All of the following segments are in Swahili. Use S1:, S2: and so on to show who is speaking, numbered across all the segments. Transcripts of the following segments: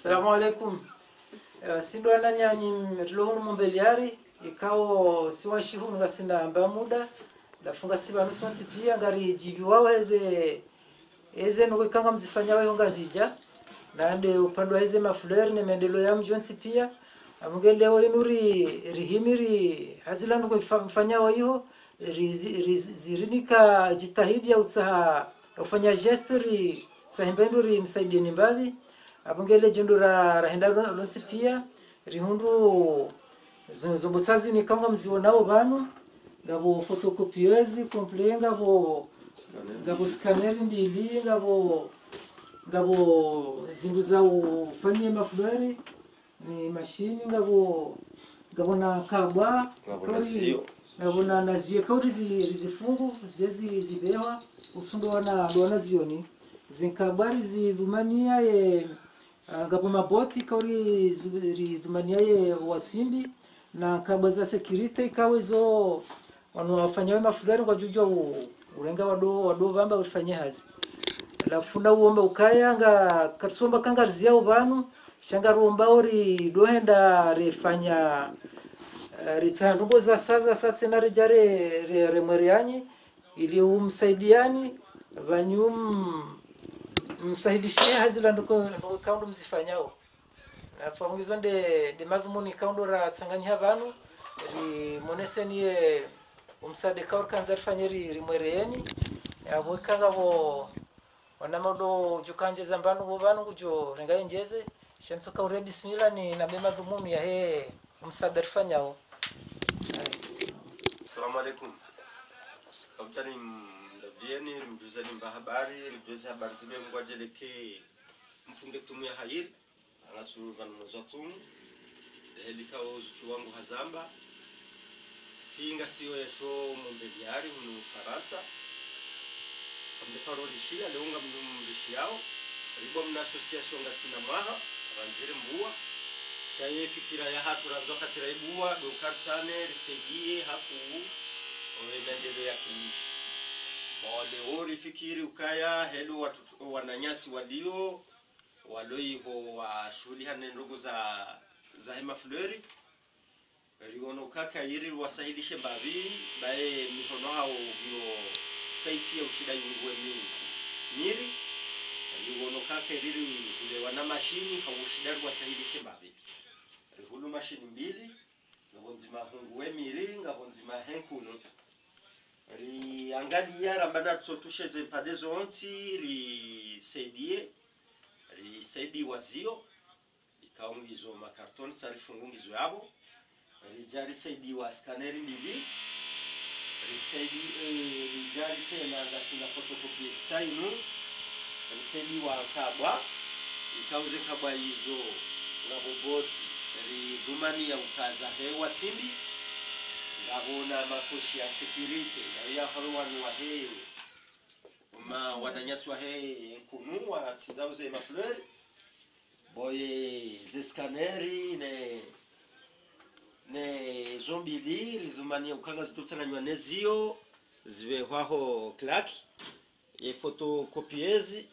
S1: Assalamu alaikum. Sindo ananyanyi mtlohunu mumbeliari ikao siwashihunu ngasina amba muda lafunga siba nusu pia ngari jibi wao eze nukikanga mzifanya wao ngazija naende upande wa eze mafleur ne maendeleo ya mjonsi pia amunge leo inuri rihimiri hazila nukifanya wao hiyo zirinika jitahidi ya utsaha ufanya gesturi sahimbenduri msaidie nimbavi abungele jindura rahenda lonsi pia rihundu zobutsazi ni kama mzionao banu ngabo photocopieuse complete ngabo scanner mbili ngabo zingu za ufanye maflori ni mashini ngabo na kabwa ngabo na naziwe kauri zifungu zezi zibewa usundo wana zioni zinkabari zidhumania ye ngabo maboti kauri zidhumania ye watsimbi na kabwa za security ikawe zo wanafanya mafulari kwa juju urenga wado vamba ufanye hazi lafuna uomba ukaya nga katsomba kanga rizia ubanu shanga romba ori doenda refanya ritsandugo za saza satsena rejare remweriani ili umsaidiani vanyum msaidishie hazila ndoko kaundu msifanyao afangizo de mazmuni kaundu ra tsanganya vanu ri moneseni umsade kaur kanza rifanyeri rimwereni abwekanga bo wanamodo jukanje zambanu bo banu kujo renga injeze shamsoka ure bismillah ni na bema dhumuni ya umsade rifanyao.
S2: Assalamu alaikum. Kabjani mlavieni mjuzani mbahabari mjuzi habari zibe mgwajeleke mfunge tumu ya hayir anasuru vanu mwazotumu helika ozuki wangu hazamba singa siyo ya show mumbeliari hunu Faransa kamdekaro lishia leunga mnumu lishiao ribo mna association nga sinamaha ranzire mbuwa shaye fikira ya hatu ranzoka tiraibuwa dokar sane risaidie haku maendeleo ya kilishi wale ori fikiri ukaya helu watu wananyasi walio waloiho wa shuli hane ndugu za hema flori riono kaka iri wasahilishe mbavi bae mihono hao hiyo kaiti ya ushida yungwe miri riono kaka iri ule wana mashini hao ushida wasahilishe mbavi rihulu mashini mbili ngabonzima hungwe miri ngabonzima henkunu ri angalia rambana tusheze pande zonti risaidi wazio ikaongizo makartoni sarifungungizo yabo rijari saidi wa scanner mbili rijari tena ngasina photocopy style risaidi wa kabwa ikauze kabwa hizo na roboti ridumani ya ukaza hewa timbi ngabona makoshi ya security ya harwani wa hewa wananyasi wa kunu wa tsinzauze mafleur boye ze scaneri ne zombili ridhumania ukanga zitutanganywa nezio zibehwaho clack e photocopieuse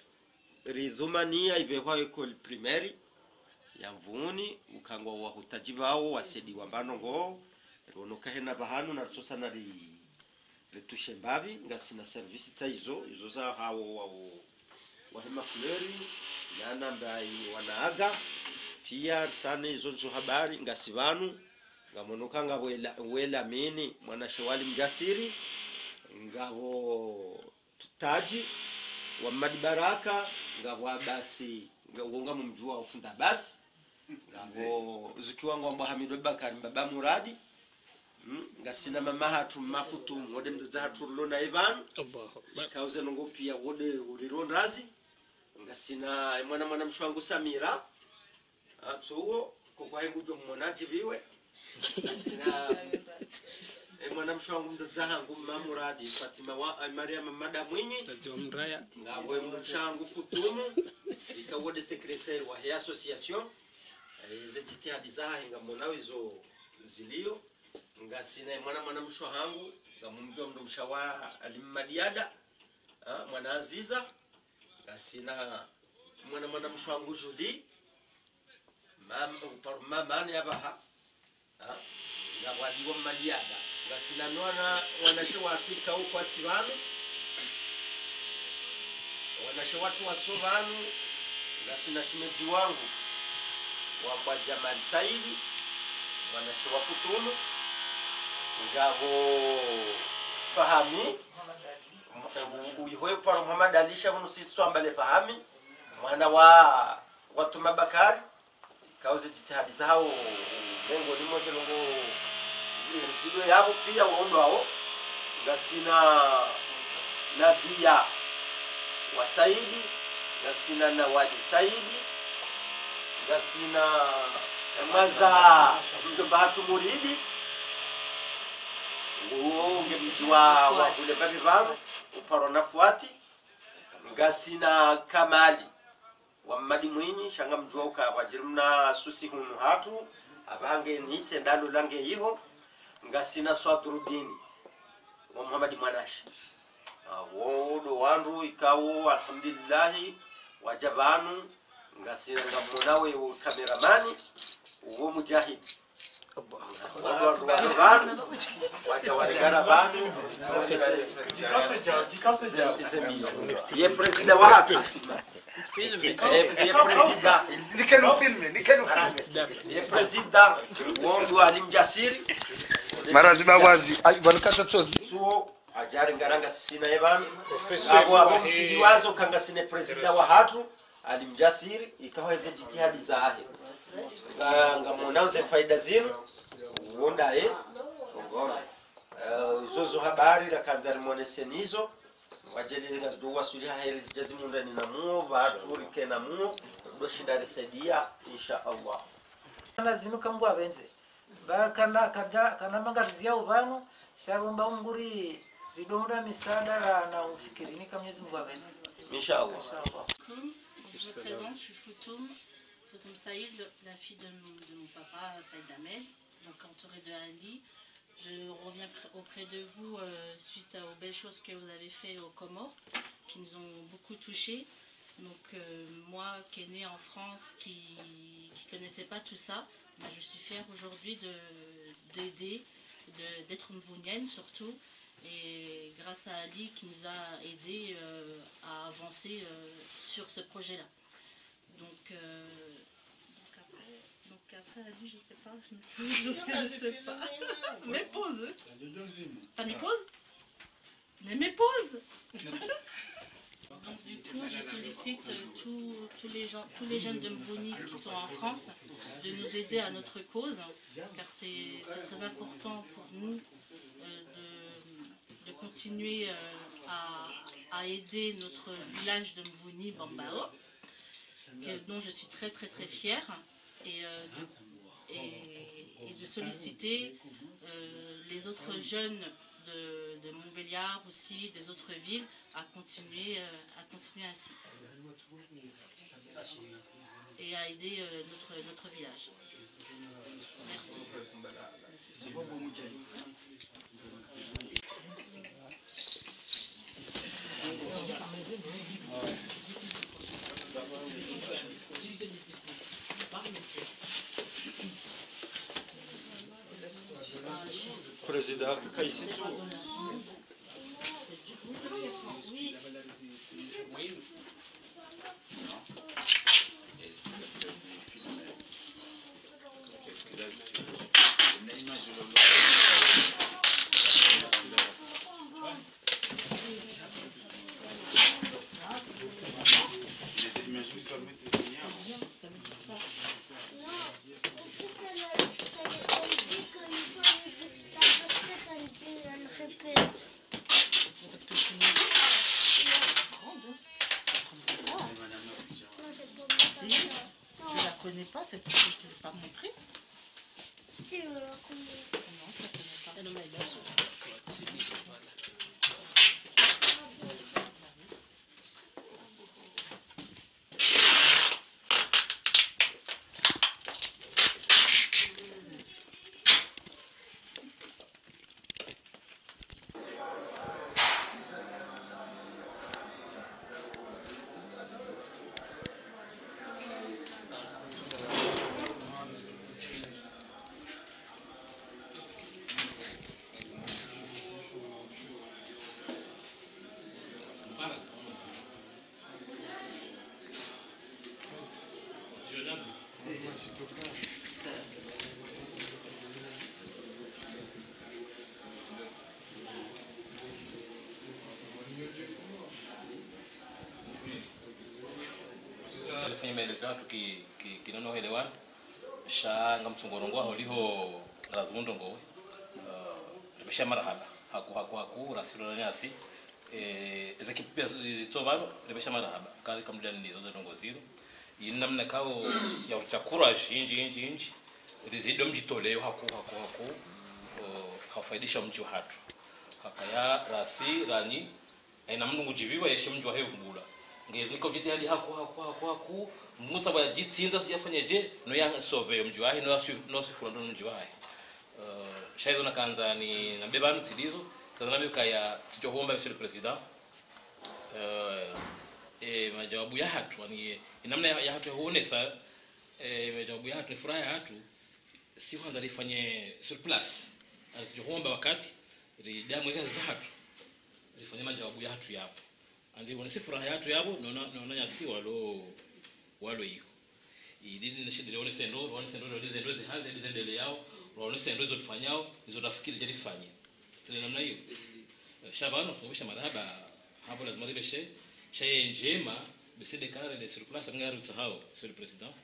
S2: ridhumania ibehwaho école primaire ya mvuni ukangwa wa hutajibao wasedi wambano ngo ronoka hena bahanu na tsosana retushe mbavi ngasina service taizo izo za hao wa hema flori yana mbai wanaaga pia sana izo nzo habari ngasivanu ngamonoka ngawela mini mwana shawali mjasiri ngavo taji wa madibaraka ngavo basi ngonga mumjua ufunda basi ngavo zukiwangu wa Hamidu Bakari baba Muradi ngasina mama hatu mafutu ngode mzaza hatu lona Ivan kauze nongo pia wode urirondazi ngasina mwana mshwangu Samira atuo kwa hengujo mmonaji biwe ngasina mwana mshwangu mzaza hangu Mamuradi Fatima wa Maria Mamada Mwinyi
S3: taziwa mraya
S2: ngabo mshangu futumu ikawode secrétaire wa hii association zitihadi zahinga monawizo zilio ngasina mwana mshwa hangu ngamumjwa ndo mshawa alimadiada mwana Aziza ngasina mwana mshwa wangu Judy mamani abaha nga waliwo maliada ngasinanwana wanashe watika uko atsibanu wanashe watu watsobanu ngasina shimeji wangu wambwa Jamal Saidi wanashe wafutumu ngabo fahami uyihoye para Muhammad Alisha bunu sisi ambale fahami mwana wa watu Mabakari kauze jitihadi zao lengo ni mose longo zido yabo pia uondo wao ngasina Nadia wa Saidi ngasina Nawadi Saidi ngasina maza mtobatu Muridi unge mji wa kule babi bano uparo nafuati ngasina Kamali wa Madi Mwinyi shanga mjuauka wajirumna susi hunu hatu abange nise ndalo lange hivo ngasina Swadrudini wa Muhammad Mwanashi wodo wandu ikawo alhamdulillahi wajabanu ngasina ngamunawe kameramani uwo Mujahid ye presida wa hapa ye presida wondu alimjasiri
S3: marazi bagwazi banukata tsozi
S2: tuo ajari ngaranga sina ebanu abo mtidiwazo kanga sine presida wa hatu alimjasiri ikaweze jitihadi zahe ngamunauze faida zinu uondae ngona zozo habari la kanzari monesenizo wajeli ngazduwa suliha heri zijazimunda ni namuo watu rike namuo doshida risaidia insha Allah
S1: lazima kambwa benze kana mangarizia ubanu sharumba unguri ridomra misada na ufikirini kama Mwenyezi Mungu abenze
S2: insha Allah.
S4: Je me présente, je suis Foutoum Saïd, la fille de mon papa, Saïd Ahmed, donc entourée de Ali. Je reviens auprès de vous suite aux belles choses que vous avez fait aux Comores, qui nous ont beaucoup touchés. Donc moi qui est née en France, qui ne connaissait pas tout ça, je suis fière aujourd'hui d'aider, d'être mvounienne surtout, et grâce à Ali qui nous a aidés à avancer sur ce projet-là. Donc après Ali, je sais pas, je sais pas. Mes pauses. Pas mes pauses? Mais mes pauses. Donc du coup, je sollicite tous les jeunes de Mvouni qui sont en France de nous aider à notre cause, car c'est très important pour nous de continuer à aider notre village de Mvouni, Bambao, dont je suis très fière, et de solliciter les autres jeunes de Montbéliard aussi, des autres villes, à continuer ainsi et à aider notre village. Merci.
S2: Président Kaïsitou.
S4: Pas, c'est parce que je ne l'ai pas montré.
S5: Si, je la connais.
S4: Non, je ne la connais pas.
S6: Alifanya maelezo yatu kinono helewana shanga msongorongwa holiho razmundo ngowe besha marhaba haku rasilo nyasi ezekipia zitsobano besha marhaba kali kamdani nizo zongoziro inamna kao ya uchakura inji rizido mjitoleo haku hafaidisha mji hatu hakaya rasi rani aina mnungu jibiwa yeshe mji wa hevubula niko jiti hadi haku mutsa ba jitsinza yafanyeje no yang sove mji wahi no sifura ndo mji wahi shaizo nakanza ni nabeba mtilizo tazama kaya tichohomba monsieur le président majawabu ya hatu ni namna ya hatu huonesa majawabu ya hatu ni furaha ya hatu si kwanza lifanye sur place tichohomba wakati ile damu za hatu lifanye majawabu ya hatu yapo andi unasi furaha yatu yabo nona nyasi walo iko idini nashidi leone sendo lizendo hazi lizendele yao waone sendo hizo tufanyao hizo tafikiri je lifanye sile namna hiyo shabano kubisha marhaba hapo lazima libeshe shay njema besede kare de sur place ngari utsahao sur president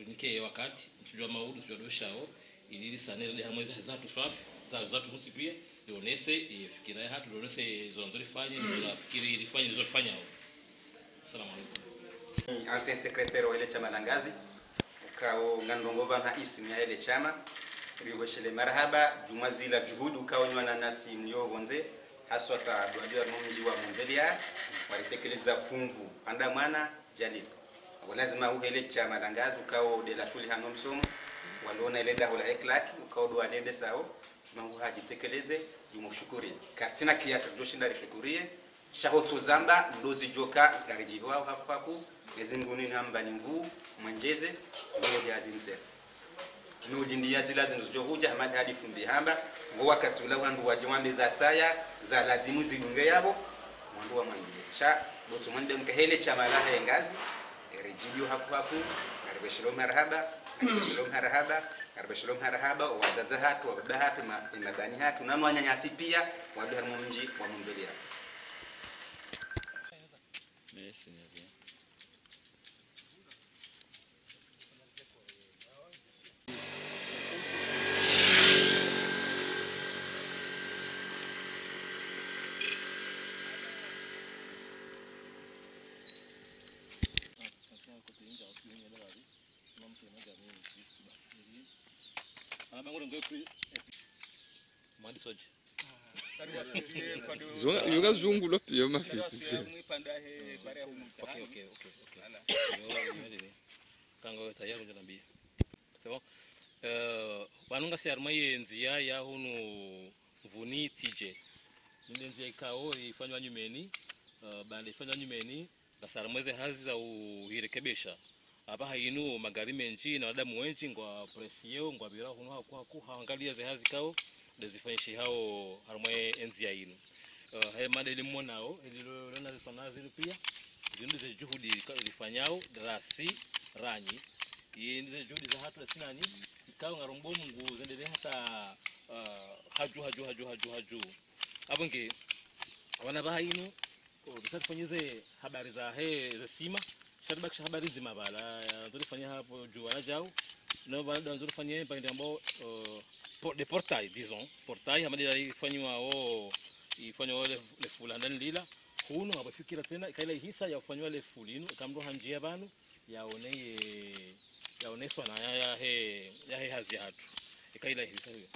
S6: nike wakati tujua maudu tujua doshao ili sanele de hamweza zatu safi zatu husipia donese fikira hatu donese zonzori fanye na fikiri ilifanye nilizofanya. Asalamu alaykum.
S7: Ancien secrétaire wa ile chama la Ngazi ukao ngandongova na ismi ya ile chama riweshele marhaba jumazila juhudi ukaonywa na nasi mliovonze haswa taadwa mji wa Montpellier walitekeleza fungu anda mwana Jalil lazima uhele chama la Ngazi ukao de la shule hanomsomo waliona ile dahola eklaki ukao do alende sao simangu hajitekeleze jumushukuri kartina kiasi joshinda rishukurie shahoto zamba ndozi joka garijiwa hapaku ezinguni namba ni mvu mwenjeze ngo jazinse nujindia zila zinozojuja hamadi hadi fundi hamba ngo wakati ula wandu wajwambe za saya za ladhimu zilunge yabo mwandu wa mwandie sha boto mwande mkahele chama la Ngazi rijibiwa hapaku garibeshelo marhaba Shalom harahaba wazaza hatu wababa hatu inadhani hatu nanu wanyanyasi pia waduha mji wa Montpellier.
S8: Yoga zungulo pia mafiti.
S6: Okay. Kango tayari njambia. Sawa. Wanunga si armaye nzia ya hunu mvuni tije. Ndio ikao ifanywa nyumeni, bande ifanywa nyumeni, gasarmweze hazi za uhirekebesha. Aba hainu magari menji na wadamu wenji ngwa presio ngwa bira hunu haku haangalia ze hazi kao dezifanyishi hao harmwe enzia inu. Haya madeli mmonao elilo lona zisona zilu pia zinduze juhudi zifanyao rasi ranyi yendize juhudi za hatu sinani ikao ngarombo mungu zendele hata haju abonge wana bahinu bisatfanyize habari za za sima shatbakisha habari zima bala nzurifanya hapo juwala jao na bado nzurifanya pande ambao de portail disons portail hamadi ifanywa ifanywa wale lefula ndani lila huno habafikira tena ikaila hisa ya kufanywa lefulino kamdo hanjia banu yaoneswa na ya hazi hatu ikaila hisa hiyo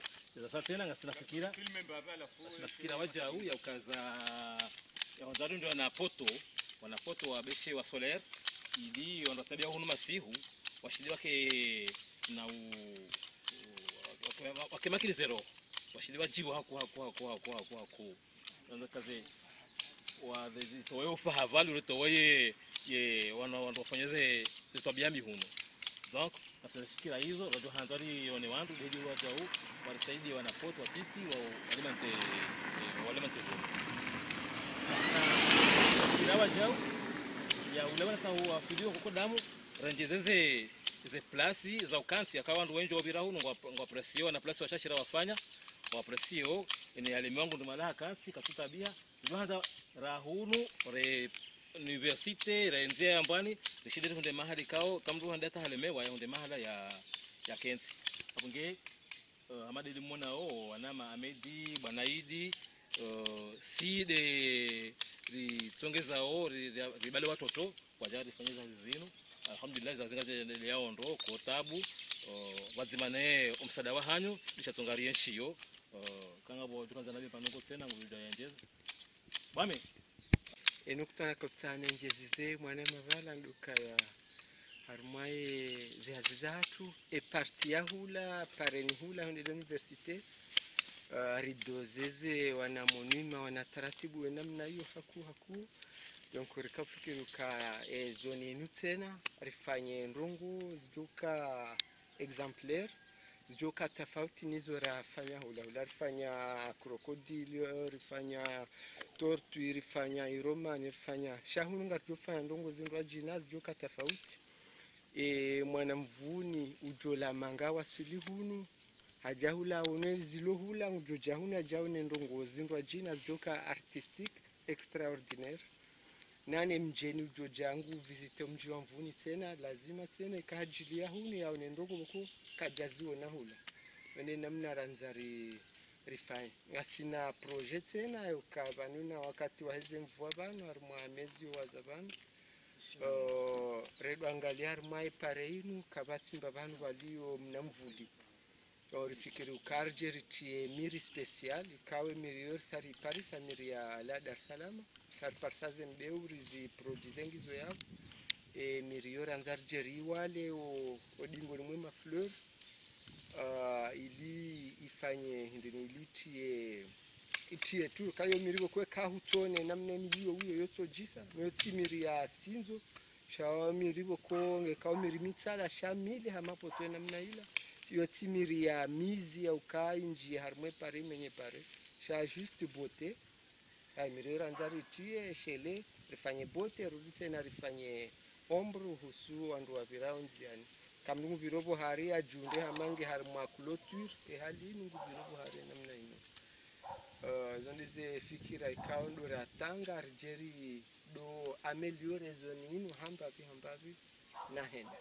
S6: sasa tena ngasinafikira wajau ya ukaza ya wazadu ndio wana poto wa beshe wa solaire ili wanatabia huno masihu washidi wake na wakemakili zero washidi wajiwa haku ndo kaze wa towe ufa value towe ye wanafanyeze zitwabiami huno donc nafikira hizo ndio handari one wantu ndio wajao walisaidi wanapoto wapiti wa alimante kila wajao ya ule wana kwa studio huko damu ranjezeze ze plasi za ukanti akawa ndu wenjo wabira hunu ngwa presio na plasi washashira wafanya wa presio ene alimi wangu ndo malaha kanti katutabia ndio rahunu re universite ra enzia ambani rishide hunde mahali kao kamdu handata halemewa hunde mahala ya kenti apunge amade limona wanama Amedi Bwanaidi si de ritongeza ribale watoto kwa jari fanyeza zinu alhamdulillah zazinga yao ndo kwa tabu wazimane umsada wa hanyu lishatongarie nshio kanga bo tukanza nabe panoko tena ngulida yanjeza bame
S9: enukutana kutsana njezize mwana mavala nduka ya harmaye zihazizatu e parti ya hula pareni hula hunde universite ridozeze wana monima wana taratibu wenamna hiyo haku donc rikafikiruka zone yenu tena rifanye ndungu zijuka exemplaire zijuka tofauti nizo rafanya hula rifanya krokodili rifanya tortue rifanya iroma rifanya shahunga rifanya ndungu zindwa jina zijuka tofauti mwanamvuni ujola mangawa sulihunu hajahula unezilohula ngujahuna jaune ndongo zindwa jina zijuka artistique extraordinaire nane mjeni ujojangu visite mji wa mvuni tena lazima tena ikahajilia huni ya unendoko mku kajaziwa na hula wene namna ranzari rifanye ngasina projet tena yukabanuna wakati waheze mvua banu harumwa mezi wa zabanu redo angalia harumwa ipare inu kabati mbabanu walio mnamvuli rifikiri ukarje ritie miri special ikawe mirior sari Paris amiri ya la Dar es Salaam sari parsaze mbeu rizi produzengizo yao mirior anzarjeri wale odingo nimwe ma fleur ili ifanye hindini itie tu kayo mirigo kwe kahutone namne miliyo uyo yoto jisa myoti miri ya sinzo shawa mirigo konge kawo miri mitsala shamili hamapoto namna ila yo timiri ya mizi ya ukai nji harmwe pare menye pare sha juste beauté ay mirera nzari tie shele rifanye beauté rudise na rifanye ombru husu andu wa virounds yani kamngu virobo hari ajunde hamange harmwa clôture hali nungu virobo hari namna ino zondize fikira ikaundo ratanga arjeri do ameliore zone ino hambabi na henda.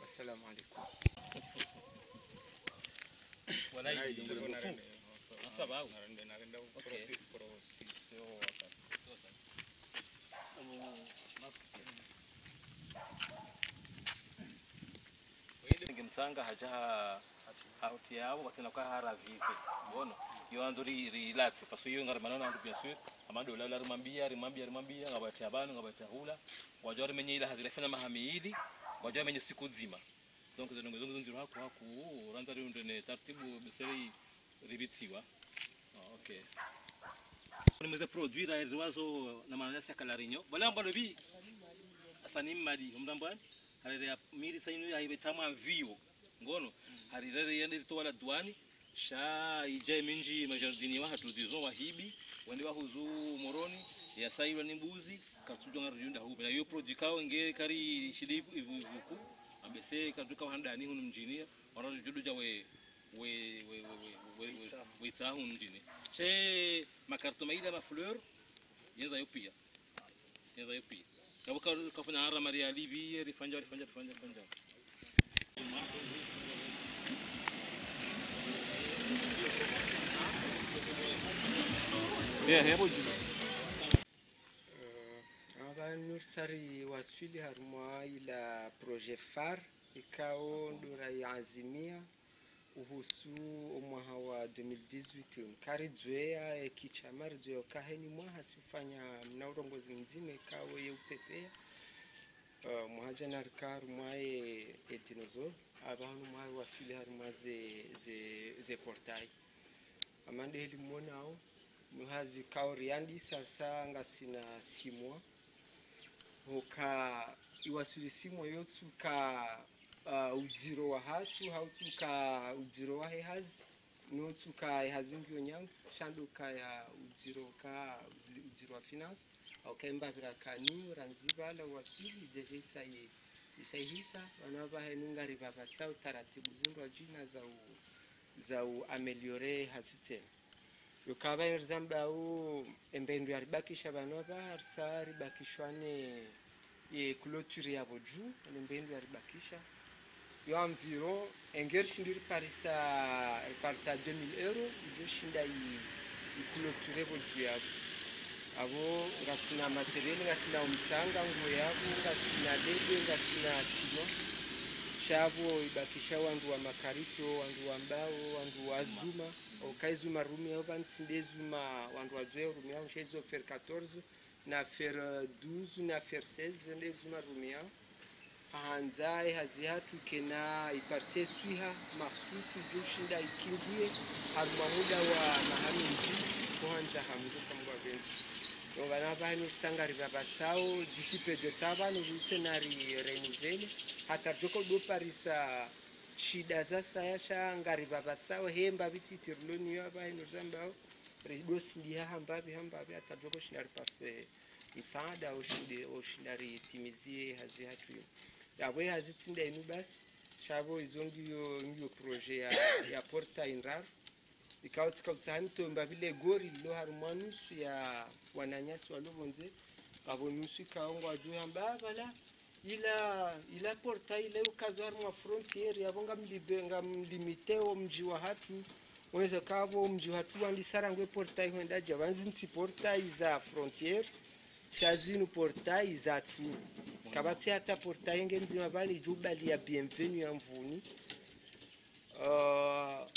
S9: Assalamu alaikum.
S6: Walai sababu ngemtsanga haja hauti yao wakina kwa haravize bono yo anduri relax parce que yo ngarmana na bien sûr amado la rimambia ngabati abantu ngabati hula wajore menye ila hazilefanya mahamili wajore menye siku nzima donc zongo nziro haku rantari ndene taratibu biseri ribitiwa okay nimeze produire riwazo na manasi kalarinyo balamba lobi asanim madi umdambani harere miri tsainu ya ibetama vio ngono harire yende to wala duani sha ije minji majardini wa hatu dizon wahibi wende wa huzu moroni ya sairo ni mbuzi katujo ngarunda hu na yo produit kao nge kari shilipu ivuku ambese katuka wanda ni hunu mjini wana judu ja we tahu mjini she makarto maida ma fleur yeza yopia kabo kafanya ara maria livi rifanja
S9: nursari waswili harumwa ila projet phare ikao ndura ya azimia uhusu umwaha wa 2018 karidzoea kichama ridzoea kaheni mwaha sifanya mnaurongozi mzima ikawe ye upepea mwaja narikar mwae etinozo abantu mwae waswili harumwa ze portail amande heli monao nuhazi kaoriandi sasa ngasina simwa hoka iwaswili simwa yotsuka udziro wa hatu hautuka udziro wa hehazi notsuka hehazi mbyo nyangu shanduka ya udziro wa finance au kaimba virakani ranziba la waswili deje isaye isaihisa wanava henungari vavatsa utaratibu zindwa jina za ameliore hasitse ukava erzambao embendu yaribakisha vanova harsa ribakishwane ye clôture ya boju embendu yaribakisha yo environ engershindiri parisa 2000 euro jo shinda i clôture boju ya abo ngasina material ngasina umtsanga nguo yabo ngasina lebe ngasina sima shabo ibakisha wandu wa makarito wandu wa mbao wandu wa zuma okaizuma rumi yao bansinde zuma wandu wa zoe rumi yao shezo fer 14 na fer 12 na fer 16 nde zuma rumi yao hanzai haziatu kena iparse suiha mahsusu joshinda ikingie haruma muda wa mahaminji kuhanza hamdu kamwa benzi vana vanhu sangari vabatsao disipe de tavano vitsenari renuvele hata joko do parisa shida zasaya shangari vabatsao hemba vititi riloniyo vanhu zambao rido sindia hambavi hata joko shinari parse msaada oshindari timizie hazi hatu yabo hazitsinda inu basi shabo izongiyo projet ya porta inrar ikautsani tomba vile gori lo harumanusu ya wananyasi walovonze avonusu ikaongwa juu hamba bala ila porta ile ukazo haruma frontier yabonga mlimiteo mji wa hatu unaweza kavo mji wa hatu andisarangwe porta iwenda javanzi porta iza frontier chazinu porta iza tu kabatsi hata porta ingenzima bali jubali ya bienvenue ya mvuni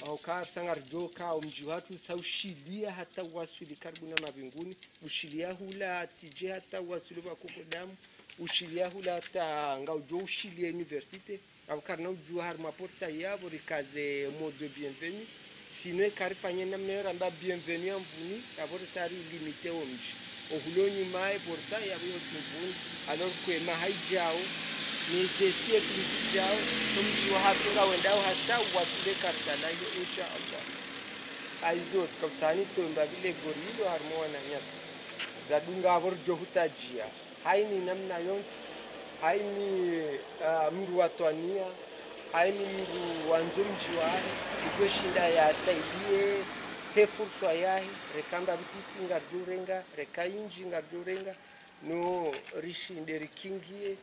S9: au sanga rjoka mji watu saushilia hata wasuli karibu na mabinguni ushilia hula tije hata wasuli wa kokodamu ushilia hula hata ngaujo ushilia universite au karna ujua har maporta yabo rikaze mode bienvenue sino karifanye na mera mba bienvenue mvuni abori sari limite omji ohuloni mai porta yabo yotimvuni alors que mahaijao nizesie kulisi jao mji wa hatunga wendao hata wasule kartala hiyo insha Allah aizo tikautani tomba vile gorilo harmoa na nyasi zadunga avorjo hutajia haini namna yonsi haini mru watwania haini mru wanzumji wae ijo shinda ya saidie he fursa yahi rekamba bititi ngarjurenga rekainji ngarjurenga no rishinde rikingie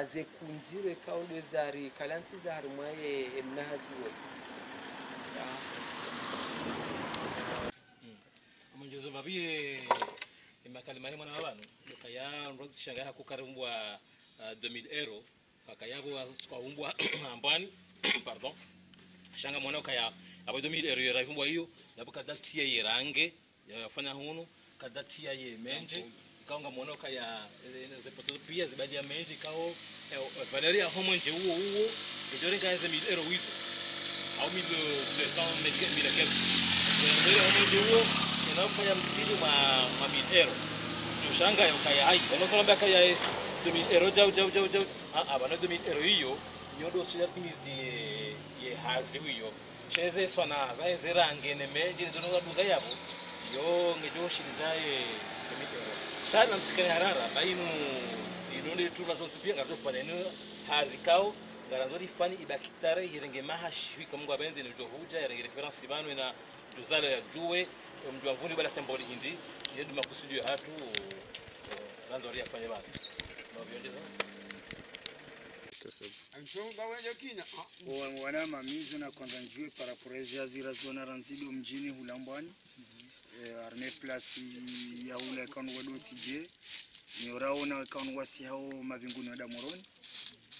S9: ze kunziwe kaunde zari kalansi za harumwaye mnahaziwe
S6: amonjozo mabie emakalima mwana wabanu lokaya nrozi shanga kukarumbwa 2000 euro akayabo kwa umbwa ambani pardon shanga mwana kaya abo 2000 euro yarafumbwa hiyo nabukadatia yerange yafanya hunu kadatia ye menje kaunga mwana kaya zepoto pia zibadi ya menje kao Valeria homo nje huo ndio ngaze 1000 euro hizo au 1200 mila kelsi ndio homo nje huo inafanya msidi ma 1000 euro tushanga yokaya hai wanasolamba kaya 2000 euro jau bana 2000 euro hiyo yodo silatimizi ye hazi hiyo sheze swana zae range menje zono duga yabo yo ngejo shirizaye 2000 euro sana mtsikane harara bainu inonde turazontsipia ngatofanya ino hazikao ngaranzori fani ibakitare yirenge mahashwika mungu abenze no johuja ya reference banu na juzalo ya juwe mjwa mvuni bala semboli hindi yedu makusudio hatu ranzori afanye bana mabiongeza
S10: kasab amchonga wewe kina wana mamizo na kwanza njue para porezia zira zona ranzido mjini hulambwani arme place ya ule kan wadotije nyoraona kan wasi hao mavinguni wa damoroni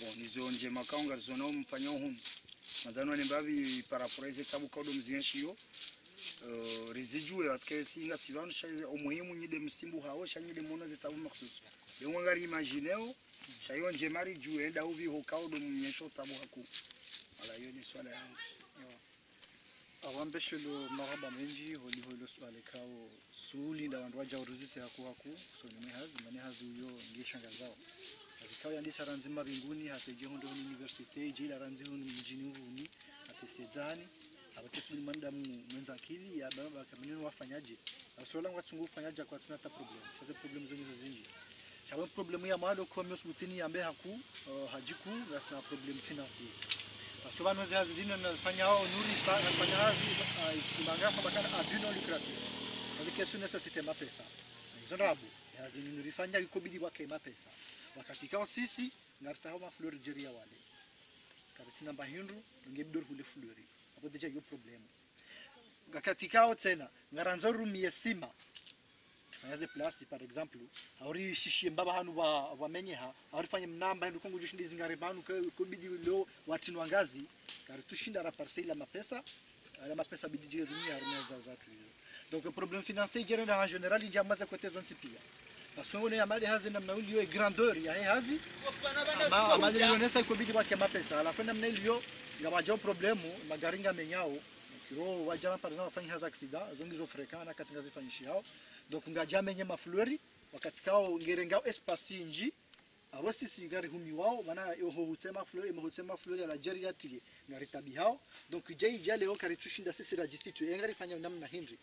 S10: bon nizo nje makaunga zona mfanya hunu mazano ni babi para poreze tabu kaudo mzienshio rizijue askesi inga sivano shaye umuhimu nyide msimbu hao shanyide mona zitabu maksusu yongari imagineo shayo nje mari juu enda uvi ho kaudo mnyesho tabu haku ala hiyo ni swala yangu awambeshelo maraba menji holo swala kao suli nda wandu waja uruzise haku so ni hazi uyo ngishanga zao azikao yandisa ranzima binguni hateje hondo university jila ranzi hondo mjini huni atesezani abatesuli manda mwenza akili ya baba kameneno wafanyaje asola ngwatsungu fanyaje kwa sina ta problem chaze problem zenyezo zinji
S11: Shawe problemu ya mado kwa myo subutini ambe haku hajiku ngasina problem financier. Parce que vanwe hazi zino nafanya hao nuri nafanya hazi imangasa bakana abuno lucratif. Avec question nécessité ma pesa. Zorabu hazi nuri fanya ikobidi wake ma pesa. Wakati kao sisi ngarta hao ma fleur jeria wale. Karatina bahindru ngebidor hule fleur. Hapo deja yo problemu. Wakati kao tena ngaranzo room yesima. Fanyaze plasi par exemple auri shishie mbaba hanu wa menyeha auri fanye mnamba ndu kongo jushindi zingare banu ko bidi lo watinu angazi kari tushinda ra parcela mapesa bidi je rumi armia za tu. Donc le problème financier géré en général il y a maze côté zone sipia parce que on est amali hazi na mnauli yo grandeur ya hazi amali yo nesa ko bidi wake mapesa ala fena mnaili ngabajo problemu magaringa menyao kiro wajama par exemple fanya haza accident zongizo frekana katinga zifanyishi hao. Donc ngajame nyema flori wakati kao ngerengao espace nji abo sisi ngari humi wao maana yo hutema flori ya Nigeria tili ngari tabi hao. Donc je leo kari tushinda sisi rajisitu ngari fanya namna hindi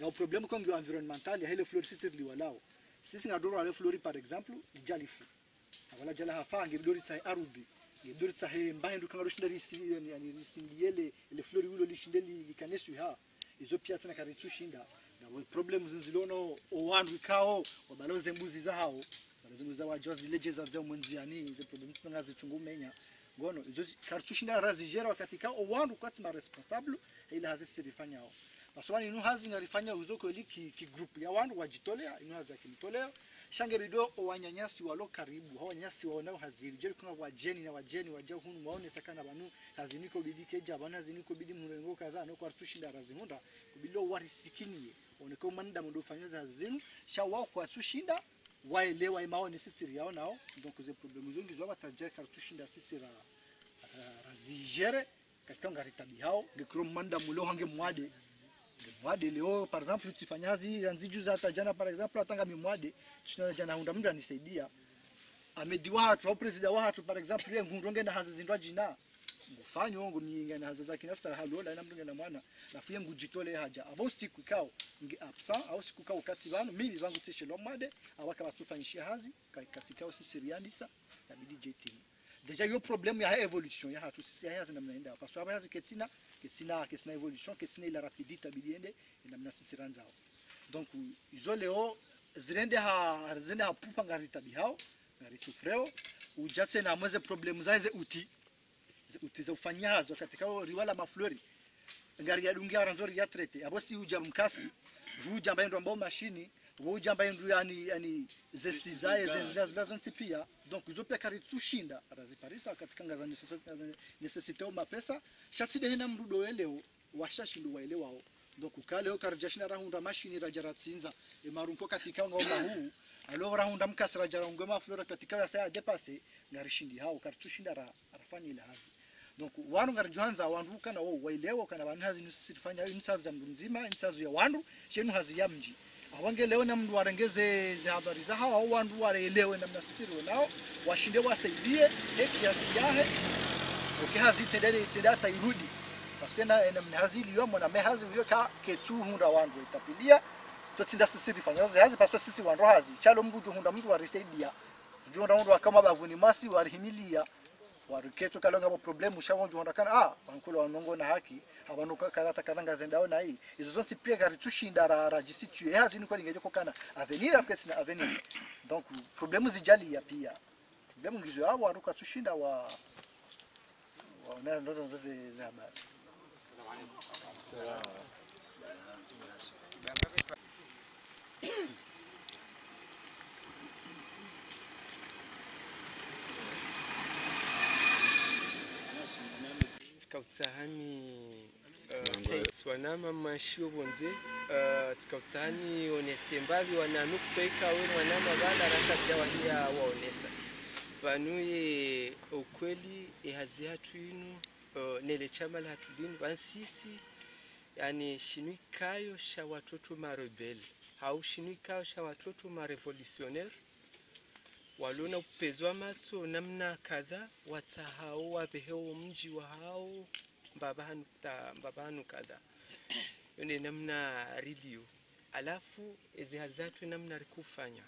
S11: na problem kwa ngi environmental ya ile flori sisi liwalao sisi ngadoro wale flori par exemple jalifu wala jala hafa ngidori tsai arudi ngidori tsai mbahe ndu kangaro shinda risi yani risindiele ile flori ulo lishindeli kanesu ha izo pia tena kari tushinda na problem zinzilono owandu kao wabaloze mbuzi za hao baloze za wajozi villages za mwenziani ze problem tungazi tungumenya ngono izo kartushinda razijera wakati kao owandu kwati ma responsable ila hazi sirifanya hao baswani inu hazi ngarifanya uzoko ili ki group ya wandu wajitolea inu hazi akimtolea shange bido owanyanyasi walo karibu hao nyasi waonao haziri jeri kuna wajeni waja hunu maone sakana banu haziniko bidike jabana haziniko bidi mrengo kadhaa no kartushinda razihunda kubilo warisikinie oneko manda ndo fanyaza hazinu sha wao kwa tushinda waelewa maone sisi yao nao donc ze problème zongi zo bataje kartushinda sisi razijere katika ngaritabi hao ngikro manda mulo hange mwade leo par exemple utifanyazi ranziju za tajana par exemple atanga mimwade tunana jana hunda mndu anisaidia amediwa hatu au president wa hatu par exemple ile ngundonge na hazi zindwa jina ngufanyo ngo miinga na hazi za kinafsa halola na mndonge na mwana na fiye ngujitole haja abo siku kao ngi absent au siku kao kati banu mimi vangu tishe lomade awaka batufanyishia hazi katika sisi riandisa ya bidi JT deja yo problème ya evolution ya hatu sisi ya namna enda parce que abazi ketina evolution ketina ila rapidité bidiende namna sisi ranzao donc izo leo zirende ha pupa ngarita bihao ngaritu freo ujatse na mweze problème zaize uti za ufanyazo katika riwala maflori ngari ya dungia ranzori ya traité abosi uja mkasi uja mbaye ndo mashini uja mbaye ndo yani zesizaye zezilazonti pia donc izo pia kari tushinda raziparisa katika ngaza necessité o mapesa shatide hena mrudo eleo washashindu waelewao donc kale karjashina rahunda mashini rajaratsinza emarunko katika ngoma huu alo rahunda mkasra jarangoma flora katika ya saa dépasser ngarishindi hao kartushinda rafanya ile hazi donc wanu ngarjuanza wandu kana wao waelewa kana banhazi nisifanya insazo za mzima insazo ya wandu shenu hazi ya mji awange leo na mndu warengeze za habari za hao wandu waelewe namna sisi nao washinde wasaidie kiasi yahe ukihazi tendata irudi parce que na mnazi liyo mwana mehazi uyo ka ketu hunda wandu itapilia totinda sisi rifanyaze hazi parce que sisi wandu hazi chalo mbuju hunda mtu warisaidia junda wandu akama bavuni masi warihimilia waruketu kalonga bo problem ushawo junda kana bankolo wanongo na haki abanuka kadata kadanga zendao na hii izo zonti pia gari tushinda rajisitue hazi niko lingeje kokana avenir afketsina avenir donc problemu zijali ya pia problemu ngizo yao waruka tushinda wa na ndo ndoze za habari
S9: Tikautahani swanama mashio bonze tikautahani onesembavi wananukupeka we mwanama bala rakajawahia waonesa vanuye ukweli ehazi hatu inu nele chama la hatu linu vansisi yani shinuikayo sha watoto marebeli hau shinuikayo sha watoto marevolutionnaire walona upezwa matso namna kadha watahao wabeheo mji wa hao mbabanu kadha yone namna rilio alafu ezi hazatu namna rikufanya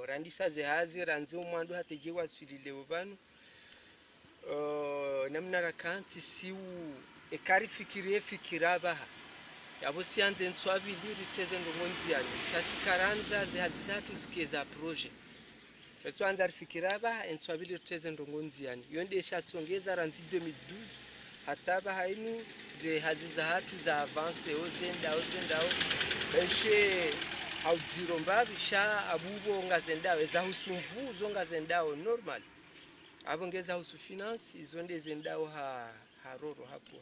S9: randisa zehazi ranzi umwandu hatejewa swilile vanu namna rakansi siu ekari fikira baha yabo sianze nswabili riteze ndongonziani shasikaranza zehazi zatu zikeza project Fetwanza rifikira baha enswabili riteze ndongonziani yonde shatsongeza ranzi 2012 hataba hainu zehazi za hatu za avance ozendao eshe haudziro mbabi sha abubo ngazendao za husumvuzo ngazendao normal abo ngeza husu finance izonde zendao haroro hapo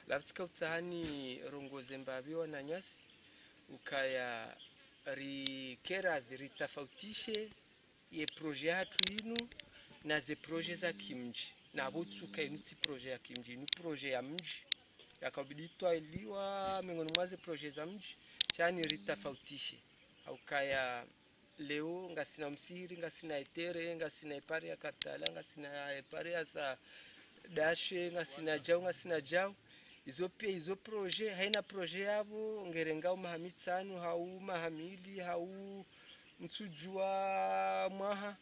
S9: laftika utsahani rongoze mbabi wana nyasi ukaya rikera ritafautishe ye projet hatu inu na ze projet za kimji na butsuka inutsi projet ya kimji ni projet ya mji yakabiditwa iliwa miongoni mwa ze projet za mji chani ritafautishe aukaya leo ngasina msiri ngasina etere ngasina ipare ya kartala ngasina ipare ya sa dashe ngasina jao izo pia izo projet haina projet yabo ngerengao mahamitsanu hau mahamili hau nsujua mwaha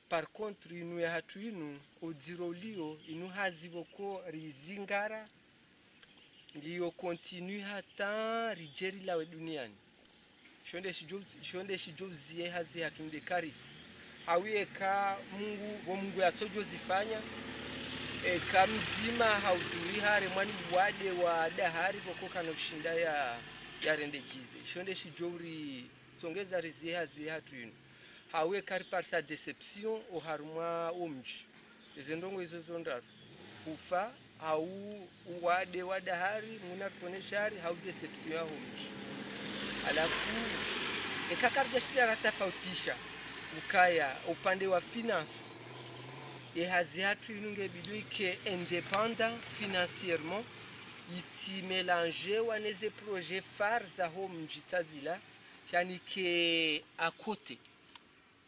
S9: par contre inu ya hatu inu odzirolio inu haziboko rizingara ndiyo continue hata rijeri lawe duniani shonde shijozie hazi hatunde karifu hawieka mungu yatsojo zifanya eka mzima hauduri hare mwani wade wa dahari boko kana ushinda ya rendejize shonde shijori tsongeza rizie hazi hatu inu hawe kari par sa deception o harumwa omji ezendongo izo zondaru ufa hau wade wadahari muna poneshari hau deception ya omji alafu ekakarja shida ratafautisha ukaya upande wa finance hazi hatu inunge bidu ike indépendant financièrement iti mélanger waneze projet phare za omji tazila chani ke akote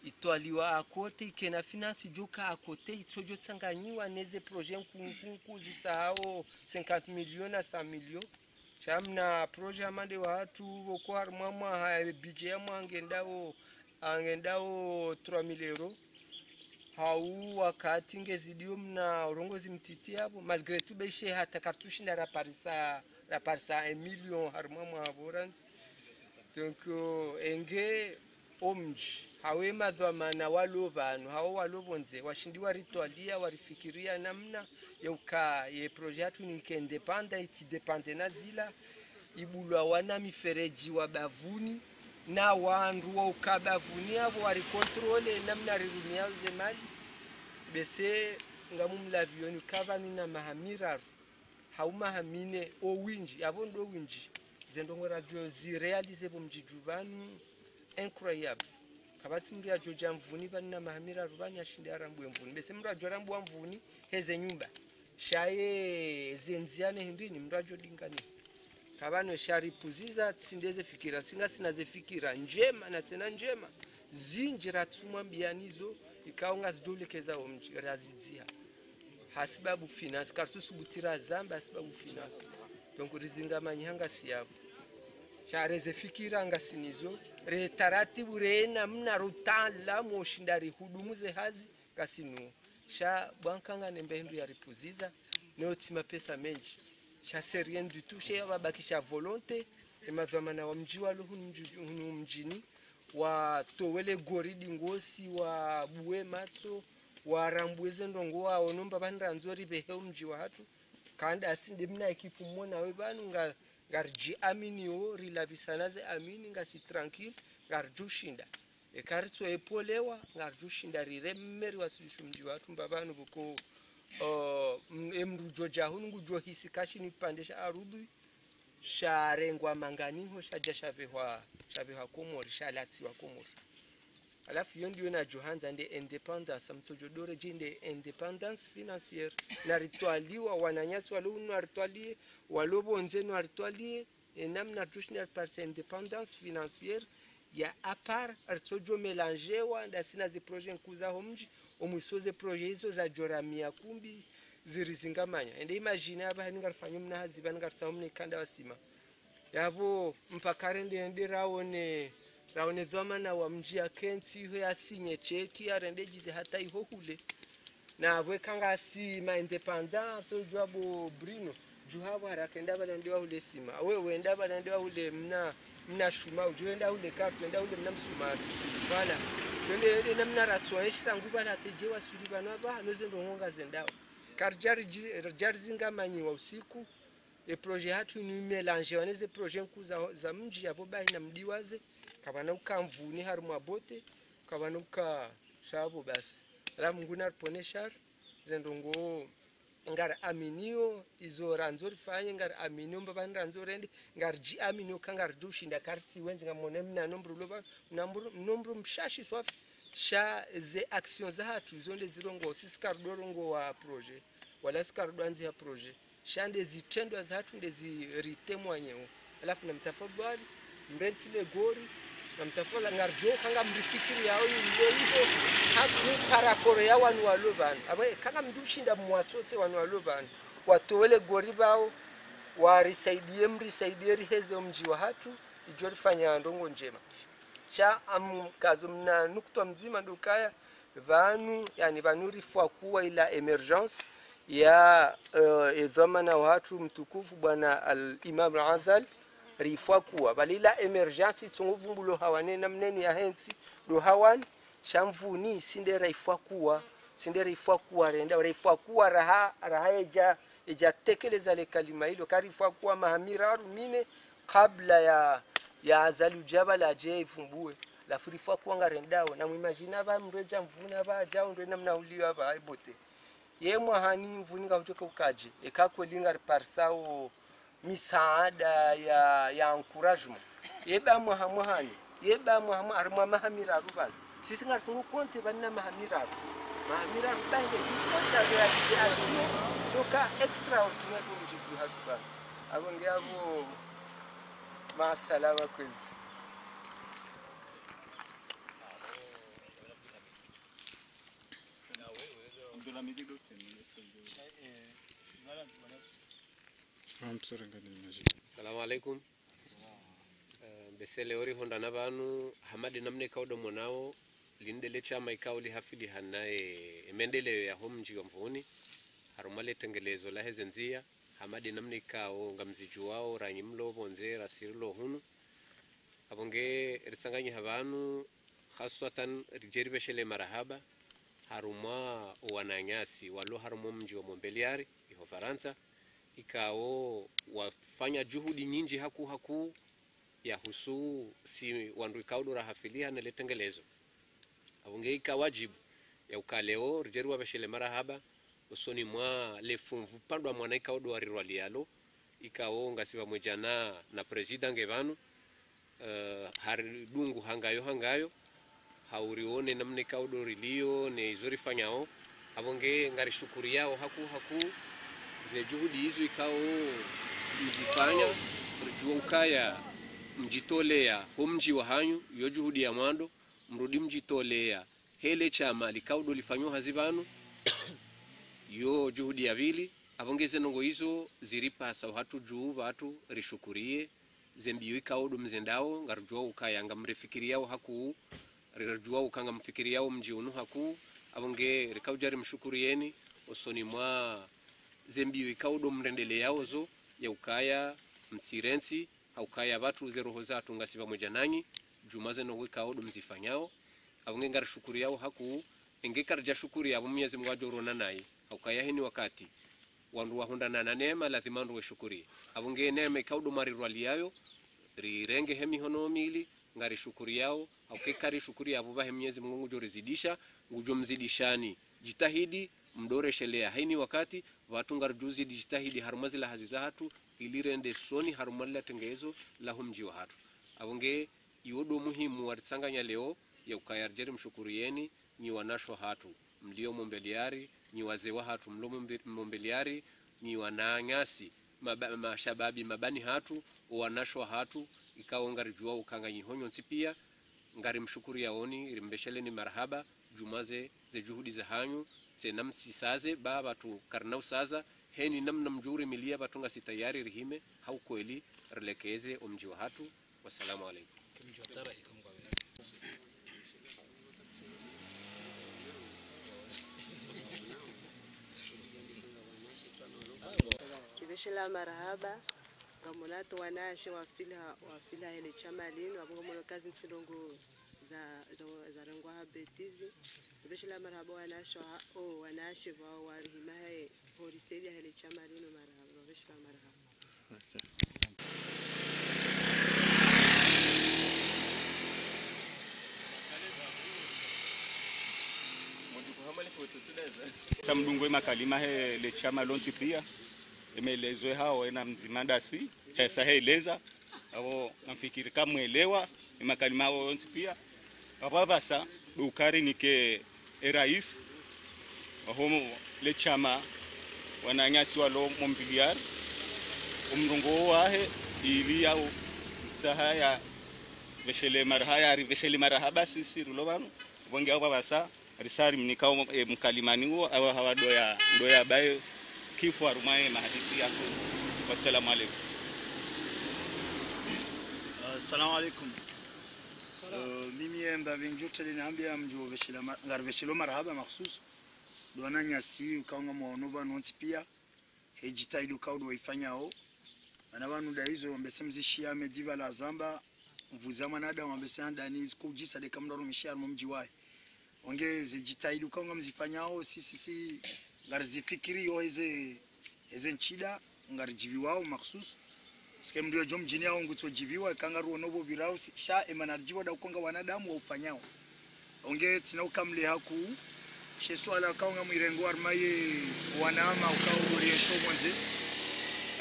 S9: itwaliwa akote ikena finance joka akote itsojo tsanganyiwa neze projet nkunku zitao 50 millions na 100 millions chamna projet amande watu vokwar mwa budget ya mwangendao 3000 euros hau wakati ngezidio mna urongozi mtiti hapo malgré tout beshe hata kartushi na raparisa 1 million harmwa mwa borans donc enge omji hawe madhamana walo vanhu hawo walobonze washindiwa ritualia warifikiria namna yauka ye project ni independent iti depende na zila ibulwa wana mifereji wa bavuni na wandu wa ukabavuni abo wari controle namna rirumia zemali bese ngamumlavioni kavani na mahamiraru hauma hamine o winji abo ndo winji zendongo radio zi realize bomjijuvani incroyable kabati mri ajoja mvuni bani na mahamira rubani ashinde arambwe mvuni bese mri ajora mbwa mvuni heze nyumba shaye zenziane hindini mri ajodingani kabano shari puziza tsindeze fikira singa sinaze fikira njema na tena njema zinjira tsumwa mbianizo ikaunga zidolekeza omji razidzia hasibabu finance kartusu butira zamba hasibabu finance donc rizinga manyanga siyabo shareze fikira ngasinizo re taratibu rena mna rutala moshindari hudumuze hazi kasinu sha bwankanga nembendu ya ripuziza neotima pesa menji sha serien du tout sha babakisha volonté emavamana wa mji walo hunu mjini wa towele goridi ngosi wa buwe matso wa rambweze ndongo wa onomba bandanzori behe mji wa hatu kanda asinde mna ekipumona we banu ngarji aminio rilabisanaze amini ngasi tranquille ngarjushinda ekaritso epolewa ngarjushinda riremeri wasishu mji watu mbabanu buko emrujo jahunu ngujo hisi kashini pandesha arudu sharengwa manganiho shaja shavehwa komori shalati wa komori alafu hiyo ndio na Johanza nde independence mtsojodore jinde independence financière na ritualiwa wananyasi walunu ritualie walobonze no ritualie namna tushina par independence financière ya apart ritojo mélanger ndasina zi projet nkuza homji omwisoze projet hizo za joramia kumbi zirizingamanya ende imagine aba haninga rifanya mna haziba ninga tsamune kanda wasima yabo mpaka rende ndiraone raone dhamana wa mjia kensi ho asinye cheki arendejize hata iho hule na wekanga si ma independence so jwabo Bruno juhabo harakenda balandiwa hule sima wewe enda balandiwa hule mna shuma ujuenda hule kartu enda hule mna msumari bala twende namna ratsoeshita nguba la teje wasuri bana ba noze ndongonga zendao karjari zinga manyiwa usiku e projet hatu ni melange waneze projet nkuza za mji hapo ba ina mdiwaze kabana ukamvuni harumwa bote kabana uka shabo basi la Mungu na poneshar zendongo ngar aminio izo ranzo rifanye ngar aminio mbaba ranzo rende ngar ji aminio kangar dushinda karti wenje ngamone mna nombro loba nombro mshashi swafi sha ze action za hatu zonde zirongo sisi kardorongo wa projet wala sikardo anzi ya projet shande zitendwa za hatu ndezi ritemwa nyeo alafu namtafadhali mrentile gori namtafola ngarjo kanga mrifikiri yao yilo haku paraporo ya wanu walobana abaye kanga mdushinda mwatsote wanu walobana watowele gori bao mrisaidie riheze mji wa hatu ijorifanya ndongo njema cha kazo mna nukta mzima ndukaya vanu yani vanuri fwa kuwa ila emergence ya dhamana wa hatu mtukufu bwana al-Imam Azal rifwa kuwa balila emergency tsunguvumbulo hawane namneni ya hensi do hawan shamvuni sinde rifwa kuwa renda rifwa kuwa raha eja tekeleza le kalima hilo karifwa kuwa mahamira rumine kabla ya Azalu Jabal aje ifumbue la furifwa kuwa ngarendao na muimagina ba mreja mvuna ba jao ndo namna uliwa ba ibote ye mwahani mvuni ngautoka ukaje ekakwelinga parsao misaada ya encouragement yeba mwahani armwa mahamira rubal sisi ngarsungu konte banna mahamira bange kota realize action soka extraordinaire mjiju hatuba abonge abo masalama kwezi
S12: Assalamu alaikum. Besele ori honda na banu hamadi namne kaudo monao lindele chama ikauli hafili hanae emendele ya homji wa mvuni harumale tengelezo la hezenzia hamadi namne kao ngamziju wao ranyimlo bonze rasirilo hunu abonge risanganyi habanu khaswatan rijeri beshele marahaba haruma wananyasi walo harumo mji wa Montpellier iho Faransa ikao wafanya juhudi nyingi haku ya husu si wandu ikaudo rahafilia na letengelezo abonge ikawajibu ya ukaleo rijeru wabeshele marahaba usoni mwa lefumvu pandwa mwana ikaudo warirwalialo ikao ngasiba mwijana na president ngevanu haridungu hangayo haurione namne kaudo rilio ne izorifanyao abonge ngari shukuri yao haku ze juhudi hizo ikao mzifanya rujua ukaya mjitolea humji wa hanyu yo juhudi ya mwando mrudi mjitolea hele chama likaudo lifanyo hazibanu yo juhudi ya vili abongeze nongo hizo ziripasa watu juu watu rishukurie zembiyo ikaudo mzendao ngarujua ukaya ngamrefikiriao haku rirajua ukanga mfikiriao mji unu haku abonge rikaujari mshukurieni osoni mwa zembiyo ikaudo mrendele yaozo ya ukaya mtsirensi haukaya watu zeroho zatu ngasiba moja nanyi jumaze no ikaudo mzifanyao abonge ngara shukuri yao haku engekarja shukuri yabo Mwenyezi Mungu ajorona naye haukaya heni wakati wandu wahonda na neema lazima ndo shukuri abonge neema ikaudo marirwali yayo rirenge hemi hono mili ngari shukuri yao haukekari shukuri yabo bahe Mwenyezi Mungu jorizidisha ngujomzidishani jitahidi mdoreshelea haini wakati watu ngarjuzi jitahidi harumazi la haziza hatu ilirende soni harumalla tengezo la humji wa hatu abonge yodo muhimu warisanganya leo ya ukayarjeri mshukurieni ni wanasho hatu mlio Montpellier ni wazee wa hatu mlo Montpellier ni wananyasi mashababi mabani hatu wanasho hatu ikao ngarijua ukanganyi honyo nsipia ngari mshukuri yaoni irimbeshele ni marhaba jumaze ze juhudi za hanyu namsi saze baba tu karnau saza heni namna mjuri milia batunga sitayari rihime hau kweli relekeze omji wa hatu. Wassalamu alaikum.
S13: veshela marahaba ngamonato wanashe wafila ile chama lino abongo kazi nsilongo za rangwa habetizi veshela marahaba wanashe wa warihima he horiseli ile chama lino marahaba veshela marahaba.
S14: Tamdungwe makalima he le chama lonti pia imeelezwe hao na mzimandasi hesa heleza abo nafikiri kama muelewa makalima hao lonti pia ababasa dukari nike rais homo le chama wananyasi walo mombiliar umrungo wahe ili au sahaya veshele marahaba sisi rulobano bonge abo babasa risari mnikao mkalimani huo au hawadoya bae kifo arumaye mahadisi yako. Wassalamu alaikum.
S10: Assalamu alaikum. Mimi mba vinjote linaambia mjo veshelo marhaba makhsus doana nyasi ukaunga mwaonoba nonti pia hejitahidi ukaudo waifanyao ana banu da hizo mbesemzishia mediva la zamba mvuzama nada wambesema ndani kujisa de kamdaro mishar mumji wae onge zijitahidi ukaunga mzifanyao sisi ngarizifikiri yo eze nchida ngarijibiwao makhsus skem ndio jom jini yao ngutsojibiwa kangaru onobo birao sha emanarjiwa da ukonga wanadamu wa ufanyao onge tina ukamle haku sheswala kaunga mwirengo armaye wanama ukao riesho mwanze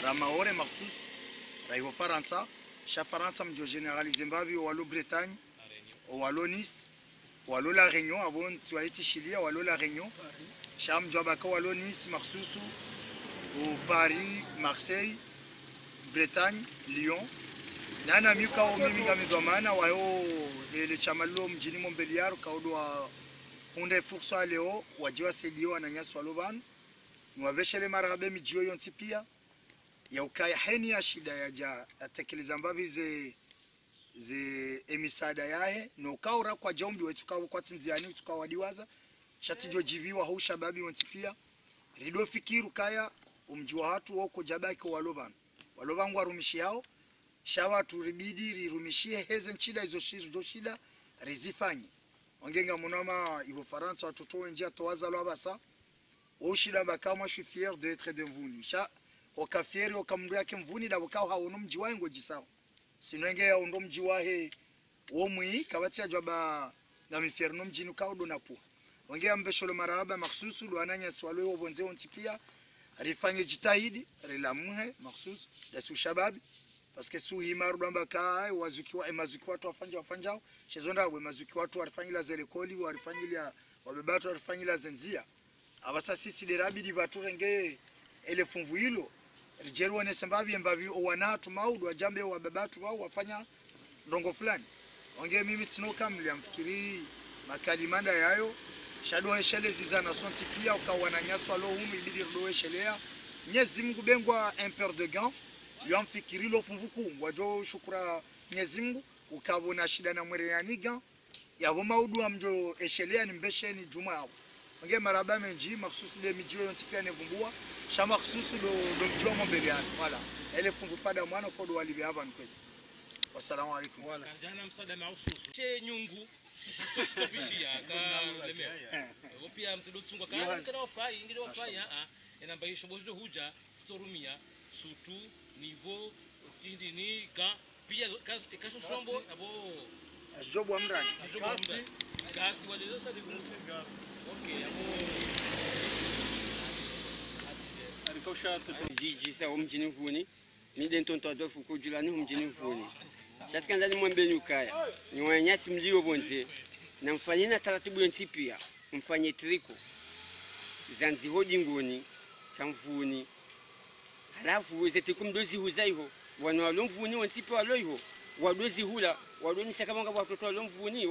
S10: ramaore makhsus raiho faransa sha faransa mjo generalize mbabi walo Bretagne walo Nice walo la Réunion abon tuaiti Chilia walo la Réunion sham jobaka walo Nice makhsusu au Paris Marseille Bretagne Lyon nana mika o mimi ngamidwamana wayo ile chamalo mjini Montbéliard kaudwa hunde fursa leo wajiwa sedio ananyaswa loban mwaveshele marabe mijio yonti pia ya ukaya heni ya shida ya ja atekeleza mbabi ze emisada yahe no kaura kwa jombi wetu kawo kwa tinziani tukawadiwaza shatijo jibiwa ho shababi yonti pia rido fikiru kaya umjiwa watu wako jabaki waloban walobangu warumishi hao shawa turibidi rirumishie heze nchida hizo shida rizifanye ongenga munama ivo Faransa watoto njia towaza lo abasa o shida bakama je suis fier d'être de mvuni sha okafieri okamndu yake mvuni da bakao haono mji wangu jisao sinenge ya ondo mji wahe omwi kabati ajaba na mifierno mjini kaudo napo ongea mbesholo marahaba makhsusu lo ananya swalo obonze onti pia rifanye jitahidi rilamuhe makhsus da su shababi parce que su himaru damba kai wazukiwa emazuki watu wafanjao shezonda we mazuki watu warifanyila zerekoli warifanyila wabebatu warifanyila zenzia abasa sisi derabidi baturenge ele funvu hilo rijeru ne sambabi mbabi owanatu maudu wajambe wabebatu wao wafanya ndongo fulani onge mimi tinoka mliamfikiri makalimanda yayo shado heshele zizana sonti pia ukawana nyaswa lo humi ibidi ndo heshelea Mwenyezi Mungu bengwa imper de gant yamfikiri lo funvuku wajo shukura Mwenyezi Mungu ukabona shida na mwere yaniga yabo maudu amjo eshelea ni mbesheni juma onge maraba menji makhsusu le mijio yonti pia nevumbua sha makhsusu do mjio Montbéliard voilà ele funvu pada mwana kodo walibi hapa nkwezi. Wassalamu alaikum.
S6: Wala jana msada maususu che nyungu topishia ka leme opia msido tsungwa kana ofai ingine ofai enamba hisho bozo huja storumia sutu niveau stindi ni ka pia kasho shombo abo
S10: ajobo amrani
S6: kasi wale sasa ndivyo okay abo
S15: alikosha jiji mjini mvuni ni dentonto adofu kujulani mjini mvuni sasa ndani mwembeni ukaya ni wanyasi mlio bonze na mfanyina taratibu yonti pia mfanye triko zanzi hodi ngoni kamvuni halafu wezete kumdozi huzaiho wana walomvuni wonti pia waloiho wadozi hula wadoni sakamanga watoto walomvuni